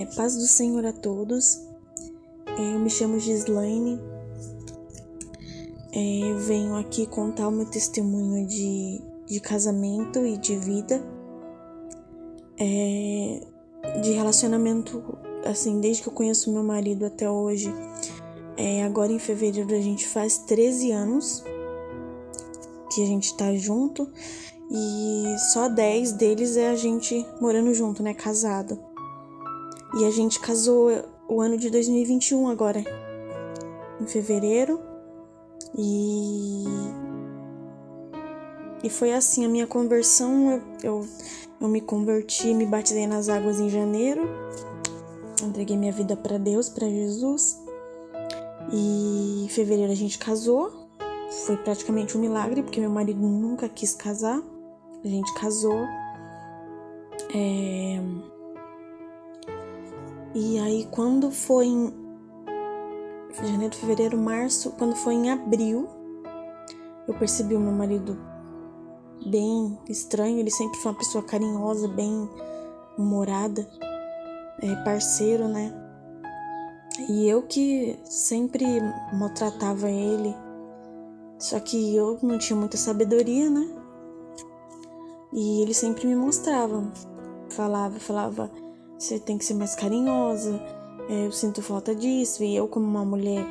Paz do Senhor a todos. Eu me chamo Gislaine. Eu venho aqui contar o meu testemunho de casamento e de vida. De relacionamento, assim, desde que eu conheço meu marido até hoje. Agora em fevereiro a gente faz 13 anos que a gente tá junto. E só 10 deles é a gente morando junto, né, casado. E a gente casou o ano de 2021 agora, em fevereiro. E foi assim, a minha conversão, eu me converti, me batizei nas águas em janeiro. Entreguei minha vida para Deus, para Jesus. E em fevereiro a gente casou. Foi praticamente um milagre, porque meu marido nunca quis casar. A gente casou. E aí quando foi em janeiro, fevereiro, março, quando foi em abril, eu percebi o meu marido bem estranho. Ele sempre foi uma pessoa carinhosa, bem humorada, parceiro, né? E eu que sempre maltratava ele, só que eu não tinha muita sabedoria, né? E ele sempre me mostrava, falava, você tem que ser mais carinhosa, eu sinto falta disso. E eu, como uma mulher,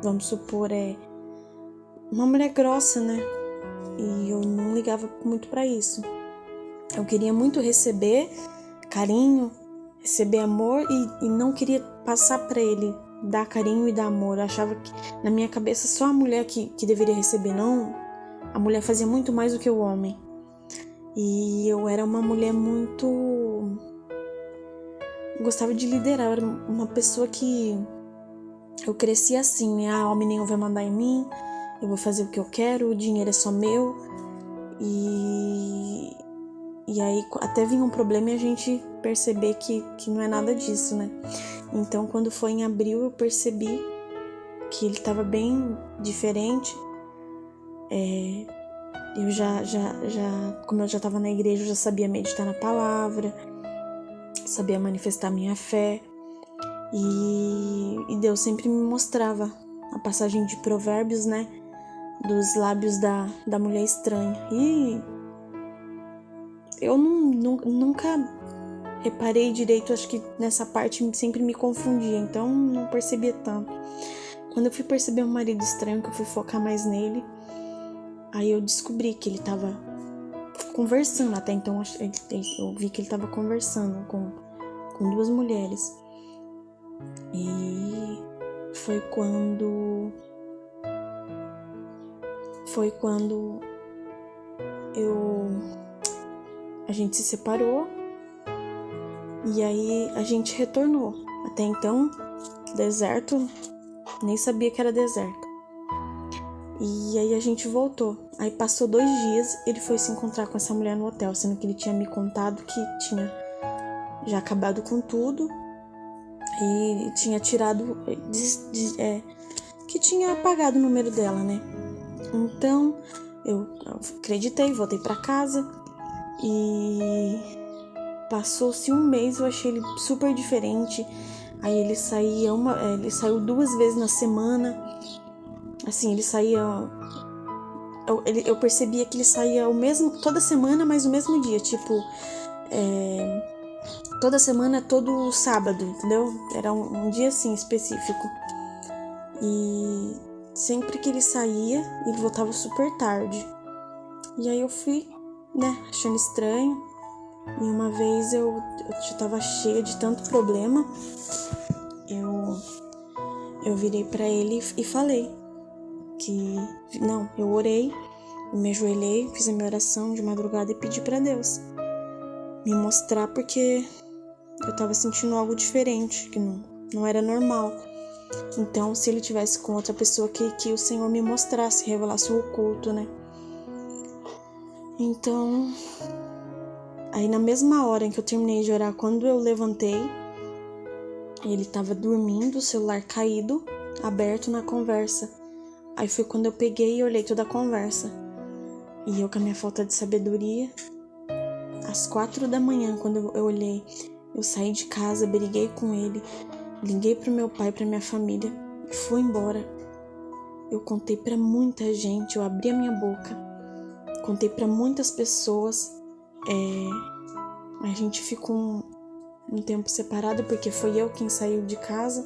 vamos supor, uma mulher grossa, né? E eu não ligava muito pra isso. Eu queria muito receber carinho, receber amor e não queria passar pra ele, dar carinho e dar amor. Eu achava que na minha cabeça só a mulher que deveria receber, não. A mulher fazia muito mais do que o homem. E eu era uma mulher muito... Eu gostava de liderar, eu era uma pessoa que... Eu cresci assim, né? Homem nenhum vai mandar em mim, eu vou fazer o que eu quero, o dinheiro é só meu. E aí até vinha um problema e a gente perceber que não é nada disso, né? Então quando foi em abril eu percebi que ele estava bem diferente. Eu já, como eu já estava na igreja, eu já sabia meditar na palavra, sabia manifestar minha fé. E Deus sempre me mostrava a passagem de Provérbios, né? Dos lábios da mulher estranha. E eu nunca reparei direito, acho que nessa parte sempre me confundia, então não percebia tanto. Quando eu fui perceber um marido estranho, que eu fui focar mais nele, aí eu descobri que ele tava conversando. Até então eu vi que ele tava conversando com duas mulheres. E foi quando a gente se separou. E aí a gente retornou. Até então, deserto, nem sabia que era deserto. E aí a gente voltou. Aí passou 2 dias, ele foi se encontrar com essa mulher no hotel, sendo que ele tinha me contado que tinha já acabado com tudo e tinha tirado, que tinha apagado o número dela, né? Então eu acreditei, voltei pra casa e passou-se um mês. Eu achei ele super diferente. Aí ele saiu 2 vezes na semana. Assim, ele saía... Eu percebia que ele saía toda semana, mas no mesmo dia. Tipo, toda semana, todo sábado, entendeu? Era um dia assim, específico. E sempre que ele saía, ele voltava super tarde. E aí eu fui, né, achando estranho. E uma vez eu já tava cheia de tanto problema. Eu virei pra ele e falei que... Não, eu orei, me ajoelhei, fiz a minha oração de madrugada e pedi pra Deus me mostrar, porque eu tava sentindo algo diferente, que não era normal. Então, se ele tivesse com outra pessoa, que o Senhor me mostrasse, revelasse o oculto, né? Então, aí na mesma hora em que eu terminei de orar, quando eu levantei, ele tava dormindo, o celular caído, aberto na conversa. Aí foi quando eu peguei e olhei toda a conversa. E eu, com a minha falta de sabedoria, às 4 da manhã, quando eu olhei, Eu saí de casa, briguei com ele, liguei pro meu pai, pra minha família e fui embora. Eu contei pra muita gente, eu abri a minha boca, contei pra muitas pessoas. A gente ficou um tempo separado porque foi eu quem saiu de casa.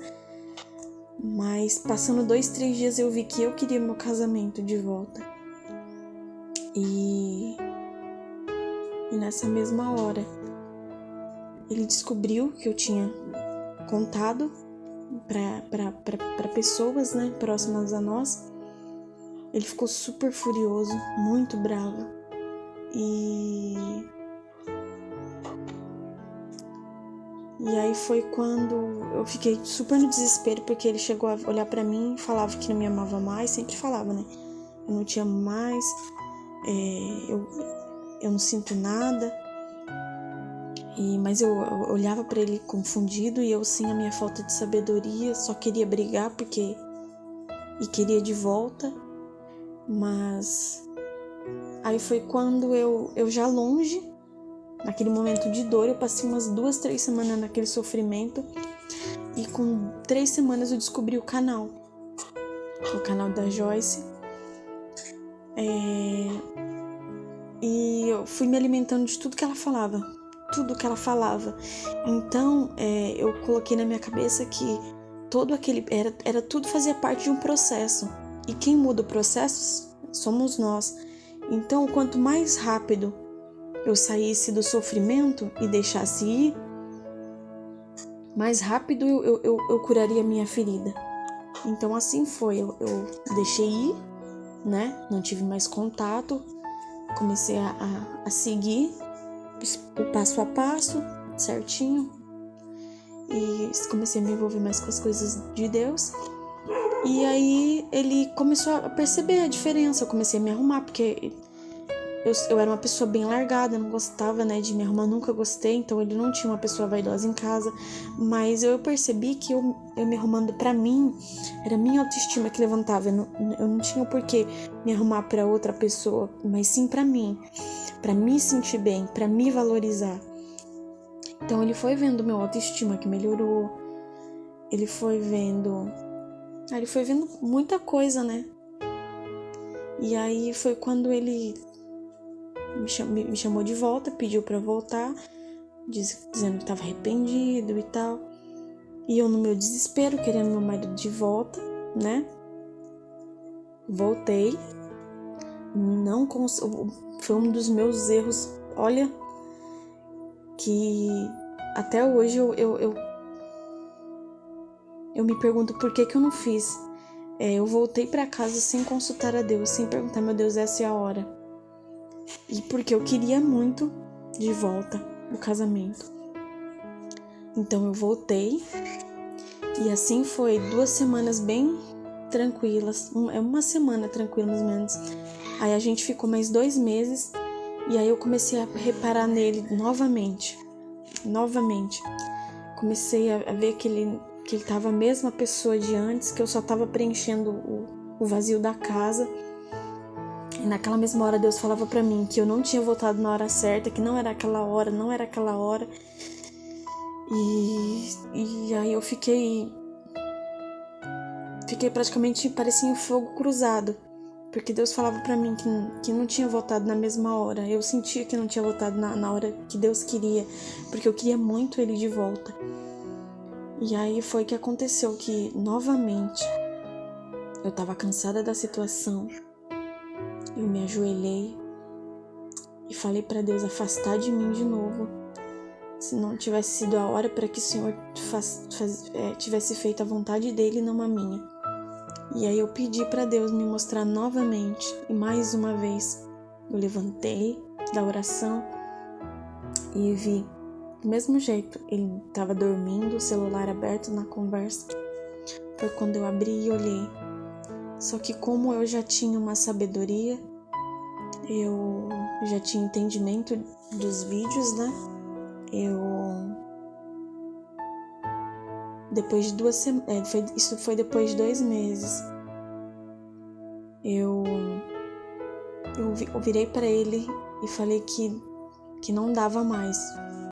Mas passando 2, 3 dias eu vi que eu queria meu casamento de volta. E nessa mesma hora, ele descobriu que eu tinha contado para pessoas, né, próximas a nós. Ele ficou super furioso, muito bravo. E aí foi quando eu fiquei super no desespero, porque ele chegou a olhar pra mim e falava que não me amava mais, sempre falava, né? Eu não te amo mais, eu não sinto nada. Mas eu olhava pra ele confundido e eu, sem a minha falta de sabedoria, só queria brigar e queria de volta. Mas aí foi quando eu já longe, naquele momento de dor, eu passei umas 2, 3 semanas naquele sofrimento. E com 3 semanas eu descobri o canal da Joyce. E eu fui me alimentando de tudo que ela falava. Então, eu coloquei na minha cabeça que todo aquele... Era tudo fazia parte de um processo. E quem muda o processo somos nós. Então, quanto mais rápido eu saísse do sofrimento e deixasse ir, mais rápido eu curaria a minha ferida. Então assim foi, eu deixei ir, né? Não tive mais contato, comecei a seguir o passo a passo, certinho, e comecei a me envolver mais com as coisas de Deus. E aí ele começou a perceber a diferença, eu comecei a me arrumar, porque eu era uma pessoa bem largada, não gostava, né, de me arrumar, nunca gostei, então ele não tinha uma pessoa vaidosa em casa, mas eu percebi que eu me arrumando pra mim, era minha autoestima que levantava, eu não tinha por que me arrumar pra outra pessoa, mas sim pra mim, pra me sentir bem, pra me valorizar. Então ele foi vendo meu autoestima que melhorou, ele foi vendo muita coisa, né, e aí foi quando ele me chamou de volta, pediu pra voltar, dizendo que estava arrependido e tal. E eu, no meu desespero, querendo meu marido de volta, né? Voltei. Não foi um dos meus erros. Olha, que até hoje eu me pergunto por que eu não fiz. Eu voltei pra casa sem consultar a Deus, sem perguntar, meu Deus, essa é a hora. E porque eu queria muito de volta o casamento. Então eu voltei. E assim foi 2 semanas bem tranquilas. Uma semana tranquila, mais ou menos. Aí a gente ficou mais 2 meses. E aí eu comecei a reparar nele novamente. Comecei a ver que ele tava a mesma pessoa de antes, que eu só tava preenchendo o vazio da casa. E naquela mesma hora Deus falava pra mim que eu não tinha voltado na hora certa, que não era aquela hora. E aí eu fiquei praticamente, parecia um fogo cruzado, porque Deus falava pra mim que não tinha voltado na mesma hora. Eu sentia que não tinha voltado na hora que Deus queria, porque eu queria muito ele de volta. E aí foi que aconteceu que, novamente, eu tava cansada da situação. Eu me ajoelhei e falei pra Deus afastar de mim de novo, se não tivesse sido a hora para que o Senhor tivesse feito a vontade dele e não a minha. E aí eu pedi para Deus me mostrar novamente, e mais uma vez eu levantei da oração e vi do mesmo jeito. Ele estava dormindo, o celular aberto na conversa. Foi quando eu abri e olhei. Só que como eu já tinha uma sabedoria, eu já tinha entendimento dos vídeos, né? Depois de 2 semanas, isso foi depois de 2 meses, eu virei para ele e falei que não dava mais,